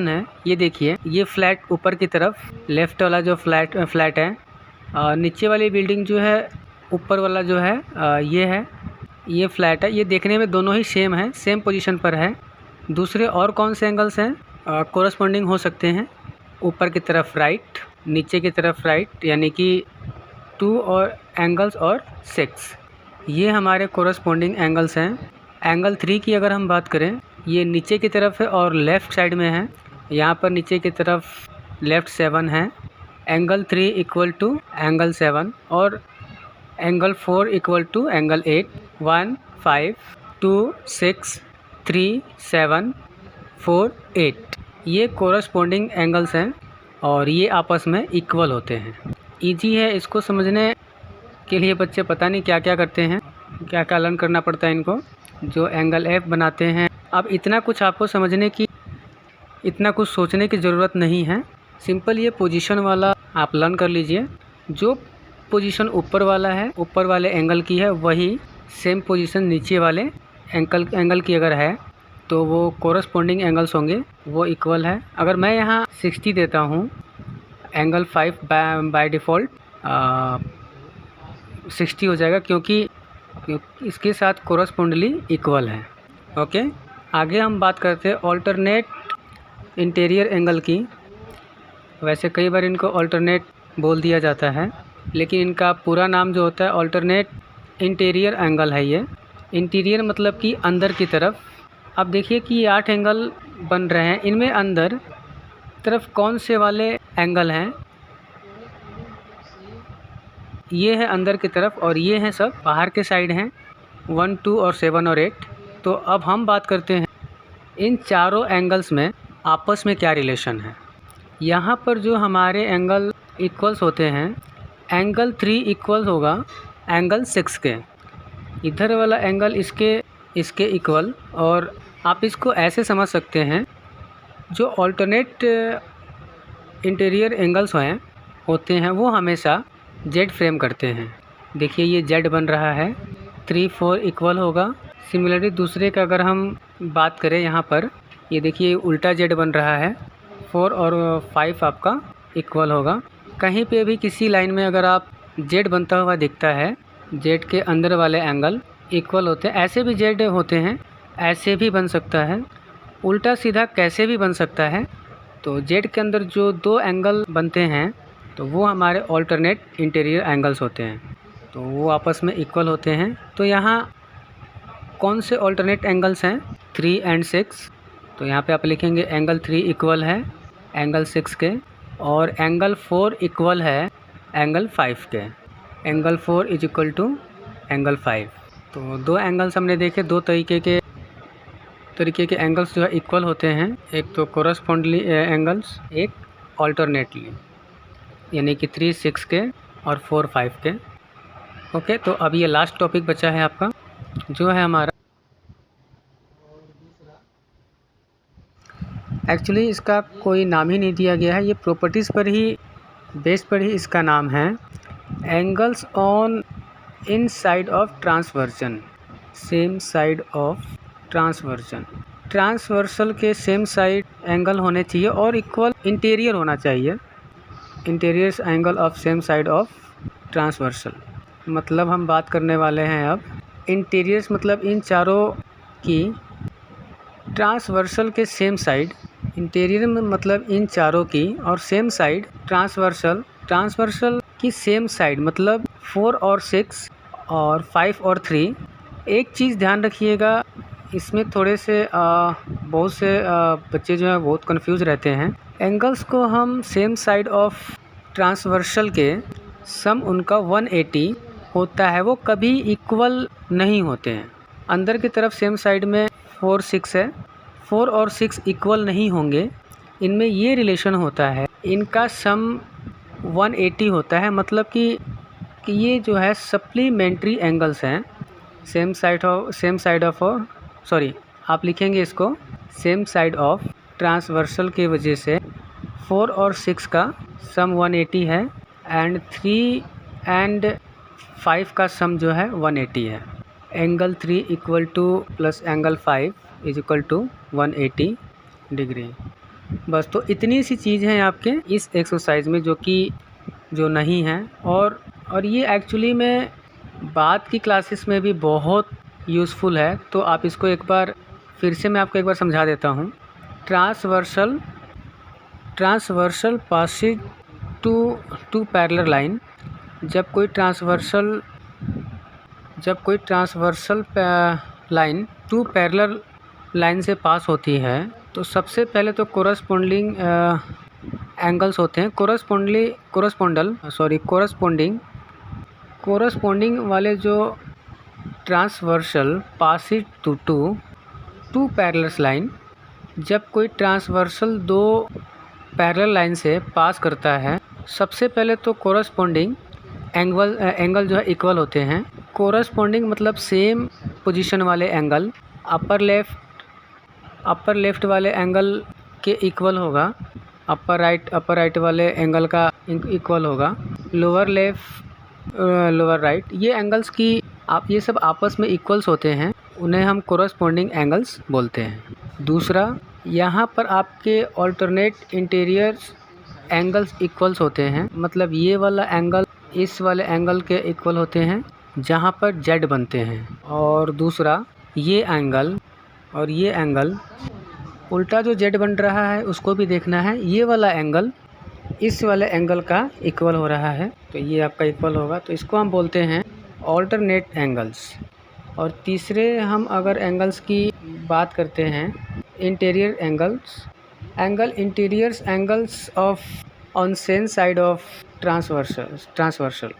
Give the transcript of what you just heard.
है ये देखिए, ये फ्लैट ऊपर की तरफ लेफ्ट वाला जो फ्लैट है, नीचे वाली बिल्डिंग जो है ऊपर वाला जो है ये फ्लैट है। ये देखने में दोनों ही सेम है, सेम पोजीशन पर है। दूसरे और कौन से एंगल्स हैं कोरस्पॉन्डिंग हो सकते हैं? ऊपर की तरफ राइट, नीचे की तरफ राइट, यानी कि 2 और एंगल्स और 6, ये हमारे कोरस्पॉन्डिंग एंगल्स हैं। एंगल 3 की अगर हम बात करें, ये नीचे की तरफ है और लेफ़्ट साइड में है। यहाँ पर नीचे की तरफ लेफ़्ट 7 है। एंगल 3 इक्वल टू एंगल 7 और एंगल 4 इक्वल टू एंगल 8। 1 5 2 6 3 7 4 8, ये कोरस्पॉन्डिंग एंगल्स हैं और ये आपस में इक्वल होते हैं। ईजी है इसको समझने के लिए। बच्चे पता नहीं क्या क्या करते हैं, क्या क्या लर्न करना पड़ता है इनको, जो एंगल एफ बनाते हैं। अब इतना कुछ आपको समझने की, इतना कुछ सोचने की ज़रूरत नहीं है। सिंपल ये पोजीशन वाला आप लर्न कर लीजिए। जो पोजीशन ऊपर वाला है, ऊपर वाले एंगल की है, वही सेम पोजीशन नीचे वाले एंगल की अगर है तो वो कोरस्पॉन्डिंग एंगल्स होंगे, वो इक्वल है। अगर मैं यहाँ 60 देता हूँ, एंगल 5 बाय डिफ़ॉल्ट 60 हो जाएगा, क्योंकि इसके साथ कोरस्पॉन्डली इक्वल है। ओके, आगे हम बात करते हैं ऑल्टरनेट इंटीरियर एंगल की। वैसे कई बार इनको ऑल्टरनेट बोल दिया जाता है, लेकिन इनका पूरा नाम जो होता है ऑल्टरनेट इंटीरियर एंगल है। ये इंटीरियर मतलब कि अंदर की तरफ। अब देखिए कि ये 8 एंगल बन रहे हैं, इनमें अंदर तरफ कौन से वाले एंगल हैं? ये है अंदर की तरफ और ये हैं सब बाहर के साइड हैं, 1 2 और 7 और 8। तो अब हम बात करते हैं इन चारों एंगल्स में आपस में क्या रिलेशन है। यहाँ पर जो हमारे एंगल इक्वल्स होते हैं, एंगल 3 इक्वल होगा एंगल 6 के। इधर वाला एंगल इसके इक्वल। और आप इसको ऐसे समझ सकते हैं, जो ऑल्टरनेट इंटीरियर एंगल्स होते हैं वो हमेशा जेड फ्रेम करते हैं। देखिए ये जेड बन रहा है, 3 4 इक्वल होगा। सिमिलरली दूसरे का अगर हम बात करें, यहाँ पर ये देखिए उल्टा जेड बन रहा है, 4 और 5 आपका इक्वल होगा। कहीं पे भी किसी लाइन में अगर आप जेड बनता हुआ दिखता है, जेड के अंदर वाले एंगल इक्वल होते हैं। ऐसे भी जेड होते हैं, ऐसे भी बन सकता है, उल्टा सीधा कैसे भी बन सकता है। तो जेड के अंदर जो 2 एंगल बनते हैं तो वो हमारे ऑल्टरनेट इंटीरियर एंगल्स होते हैं, तो वो आपस में इक्वल होते हैं। तो यहाँ कौन से ऑल्टरनेट एंगल्स हैं? 3 और 6। तो यहाँ पे आप लिखेंगे एंगल 3 इक्वल है एंगल 6 के, और एंगल 4 इक्वल है एंगल 5 के। Angle 4 is equal to angle 5। तो 2 एंगल्स हमने देखे, 2 तरीके के एंगल्स जो है इक्वल होते हैं। एक तो कोरस्पॉन्डली एंगल्स, एक ऑल्टरनेटली, यानी कि 3 6 के और 4 5 के। ओके, तो अब ये लास्ट टॉपिक बचा है आपका, जो है हमारा एक्चुअली इसका कोई नाम ही नहीं दिया गया है, ये प्रॉपर्टीज़ पर ही बेस पर ही इसका नाम है। Angles on in side of transversion, same side of transversion. Transversal के सेम साइड एंगल होने चाहिए और इक्वल इंटीरियर होना चाहिए। Interior angle of same side of transversal, मतलब हम बात करने वाले हैं अब इंटीरियर्स, मतलब इन चारों की ट्रांसवर्सल के सेम साइड। इंटीरियर में मतलब इन चारों की, और सेम साइड ट्रांसवर्सल की सेम साइड, मतलब 4 और 6 और 5 और 3। एक चीज़ ध्यान रखिएगा, इसमें थोड़े से बहुत से बच्चे जो हैं बहुत कंफ्यूज रहते हैं। एंगल्स को हम सेम साइड ऑफ ट्रांसवर्सल के सम उनका 180 होता है, वो कभी इक्वल नहीं होते हैं। अंदर की तरफ सेम साइड में 4 6 है, 4 और 6 इक्वल नहीं होंगे। इनमें ये रिलेशन होता है, इनका सम 180 होता है, मतलब कि ये जो है सप्लीमेंट्री एंगल्स हैं। सेम साइड ऑफ सॉरी, आप लिखेंगे इसको सेम साइड ऑफ ट्रांसवर्सल के वजह से 4 और 6 का सम 180 है, एंड 3 एंड 5 का सम जो है 180 है। Angle 3 equal to plus angle 5 is equal to 180 degree. बस तो इतनी सी चीज़ हैं आपके इस एक्सरसाइज में जो नहीं है। और ये एक्चुअली में बाद की क्लासेस में भी बहुत यूज़फुल है। तो आप इसको एक बार फिर से मैं आपको एक बार समझा देता हूँ। Transversal passes to parallel line. जब कोई transversal line to parallel line से पास होती है तो सबसे पहले तो कोरस्पोंडिंग एंगल्स होते हैं। कोरस्पोंडिंग वाले जो transversal passes to parallel line, जब कोई ट्रांसवर्सल दो पैरेलल लाइन से पास करता है सबसे पहले तो कोरस्पोंडिंग एंगल जो है इक्वल होते हैं। कोरस्पोंडिंग मतलब सेम पोजीशन वाले एंगल अपर लेफ्ट वाले एंगल के इक्वल होगा, अपर राइट वाले एंगल का इक्वल होगा, लोअर राइट। ये एंगल्स की ये सब आपस में इक्वल्स होते हैं, उन्हें हम कोरस्पोंडिंग एंगल्स बोलते हैं। दूसरा, यहाँ पर आपके ऑल्टरनेट इंटीरियर एंगल्स इक्वल्स होते हैं, मतलब ये वाला एंगल इस वाले एंगल के इक्वल होते हैं जहाँ पर जेड बनते हैं। और दूसरा, ये एंगल और ये एंगल उल्टा जो जेड बन रहा है उसको भी देखना है। ये वाला एंगल इस वाले एंगल का इक्वल हो रहा है तो ये आपका इक्वल होगा, तो इसको हम बोलते हैं ऑल्टरनेट एंगल्स। और तीसरे, हम अगर एंगल्स की बात करते हैं, interior angles of on same side of transversal.